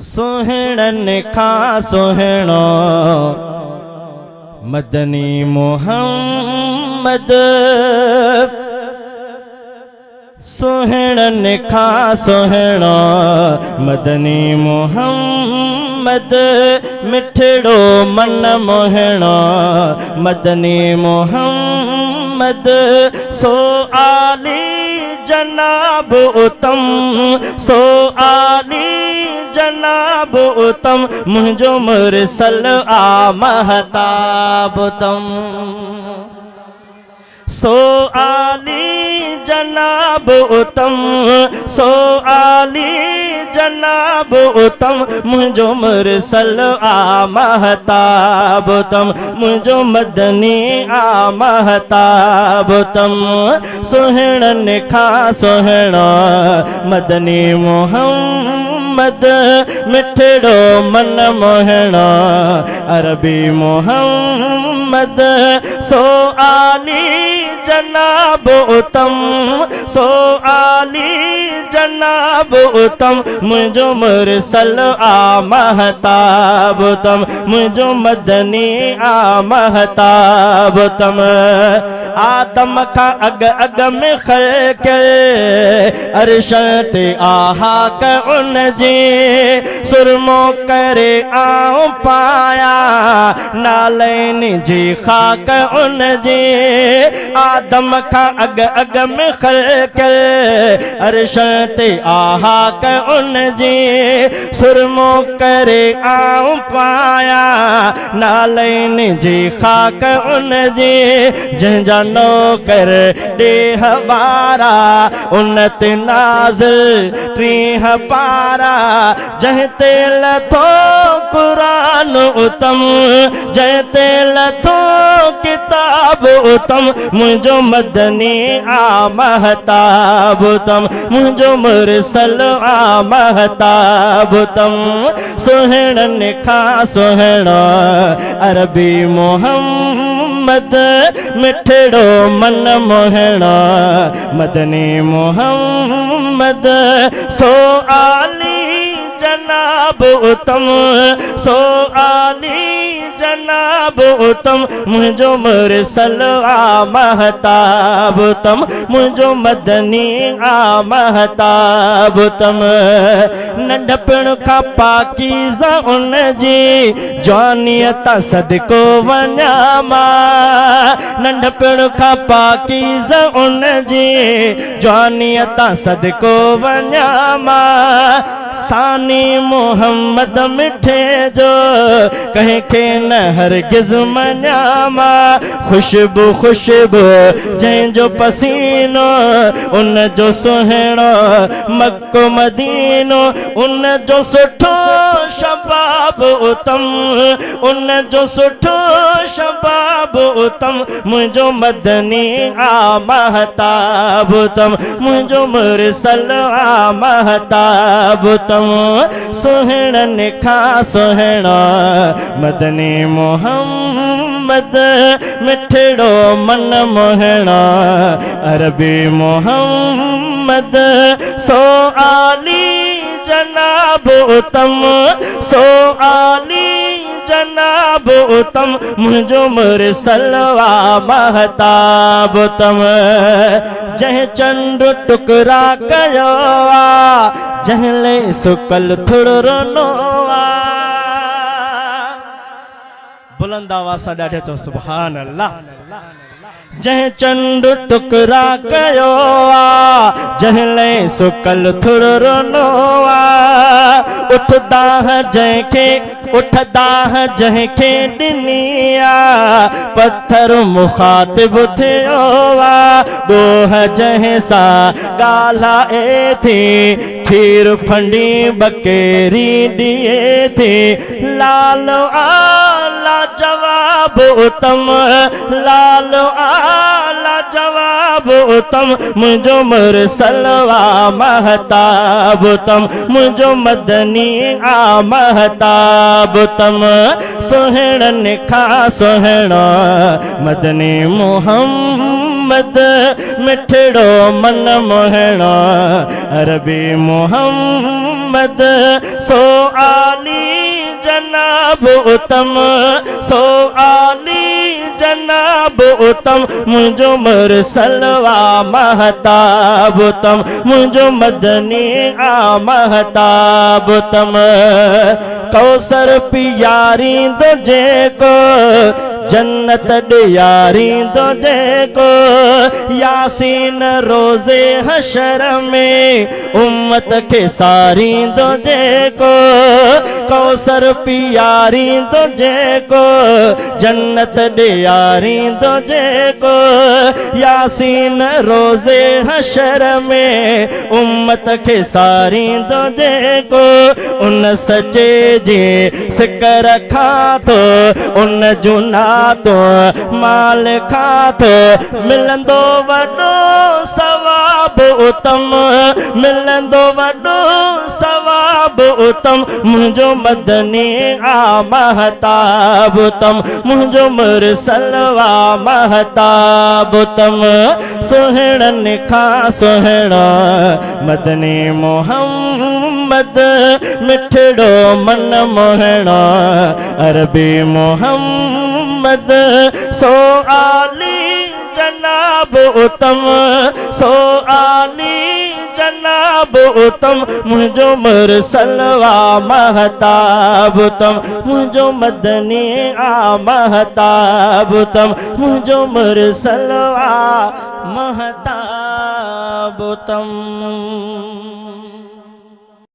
सुहिणन खां सुहिणो मदनी मोहम्मद। सुहिणन खां सुहिणो मदनी मोहम्मद। मिठड़ो मन मोहिणो मदनी मोहम्मद। सो आली जनाब उत्तम, सो आली जनाब उत्तम। मुझो मुरसल आ महताब उत्तम। सो आली जनाब उत्तम, सो आली जनाब उत्तम। मुझो मुरसल आ महताब उत्तम। मुझो मदनी आ महताब उत्तम। सुहिणन खां सुहिणो मदनी मोहम्मद। मिठड़ो मन मोहिणो अरबी मोहम्मद। सो आली जनाब उत्तम, सो आली जनाब उत्तम। मुझो मुरसल आ महताब उत्तम। मुझो मदनी आ महताब उत्तम। आदम का अग अग में खल्क अर्श ते आहा क उन जी। सुरमो करे आऊं पाया नालैन जी खाक उन जी। आदम का अग अग में खल्क अर्श ते आहा क उन जी। सुरमो करे आऊं पाया नालैन जी खाक उन जी। जंहिंजा नौकर ॾेह ॿारा उन्नत नाज़िल टीह पारा। जंहिं ते लथो क़ुरान उत्तम, जंहिं ते लथो किताब उत्तम। मुझो मदनी आ महताब उत्तम। मुझो मुरसल आ महताब उत्तम। सुहिणन खां सुहिणो अरबी मोहम्मद। मिठड़ो मन मोहिणो मदनी मोहम्मद। सो आली जनाब उत्तम, सो आली जनाब उत्तम। मुझो मुरसल आ महताब उत्तम। मुझो मदनी आ महताब उत्तम। नंढपण खां पाकीज़ा उन जी जवानीअ तां सदको वञा मां। नंढपण खां पाकीज़ा उन जी जवानीअ तां सदको वञा मां। सानी मोहम्मद मिठे जो कंहिंखे न हरगिज़ मञामा। खुशबू खुशबू जंहिंजो पसीनो उन जो सुहिणो मक्को मदीनो। उन जो सुठो शबाब उत्तम, उन जो सुठो शबाब उत्तम। मुझो मदनी आ महताब उत्तम। मुझो मुरसल आ महताब उत्तम। सुहिणन खां सुहिणो मदनी मोहम्मद। मिठड़ो मन मोहिणो अरबी मोहम्मद। सो आली जनाब उत्तम, सो आली जनाब उत्तम। मुझो मुरसल आ महताब उत्तम। जंहिं चंड टुकरा कयो आ जंहिं ले सुकल थुड़रो नोआ। बुलंद आवाज़ सां ॾाढे चओ सुभान अल्लाह। जंहिं चंड टुकरा कयो आ जंहिं ले सुकल थुड़रो नोआ। उठदाह जंहिंखे उठदाह जंहिंखे ॾिनी आ पत्थर मुखातिब थियो आ। ॾोह जंहिं सां ॻाल्हाए थी खीर फंडी बकेरी ॾिए थी। लाल आला जवाब उत्तम, लाल आला जवाब उत्तम। मुझो मुरसल आ महताब उत्तम। मुझो मदनी आ महताब उत्तम। सुहिणन खां सुहिणो मदनी मोहम्मद। मिठड़ो मन मोहिणो अरबी मोहम्मद। मोहम्मद सो आली जनाब उत्तम सो आली जनाब उत्तम मुझो मुरसलवा महताब उत्तम मुझो मदनी आ महताब उत्तम कौसर पियारी दो जेको जन्नत डियारी दो देखो यासीन रोजे हशर में उम्मत के सारी दो देखो कौसर पियारी दो देखो जन्नत डियारी दो देखो यासीन रोजे हशर में उम्मत के सारी दो देखो उन सचे जे सिकर खा तो उन जुना तो माल खा तो मिलंदो वडो सवाब उत्तम मिलंदो वडो सवाब उत्तम मुझो मदनी आ महताब उत्तम मुझो मुरसलवा महताब उत्तम सुहिणन खा सुहिणो मदनी मोहम्मद मिठड़ो मन मोहणो अरबी मोहम्मद सो आली जनाब उत्तम सो आली जनाब उत्तम मुझो मुरसलवा महताब उत्तम मुझो मदनी आ महताब उत्तम मुझो मुरसलवा महताब उत्तम।